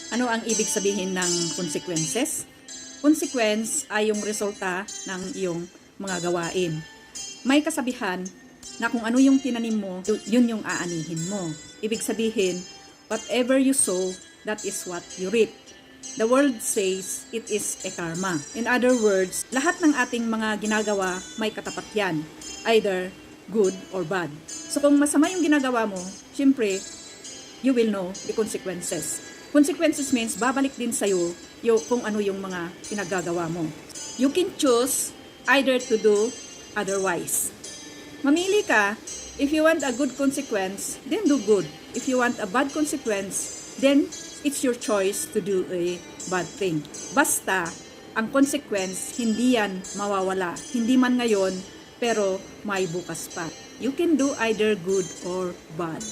Ano ang ibig sabihin ng consequences? Consequence ay yung resulta ng iyong mga gawain. May kasabihan na kung ano yung tinanim mo, yun yung aanihin mo. Ibig sabihin, whatever you sow, that is what you reap. The world says it is a karma. In other words, lahat ng ating mga ginagawa may katapat yan. Either good or bad. So kung masama yung ginagawa mo, syempre, you will know the consequences. Consequences means babalik din sa'yo kung ano yung mga pinagagawa mo. You can choose either to do otherwise. Mamili ka. If you want a good consequence, then do good. If you want a bad consequence, then it's your choice to do a bad thing. Basta, ang consequence, hindi yan mawawala. Hindi man ngayon, pero may bukas pa. You can do either good or bad.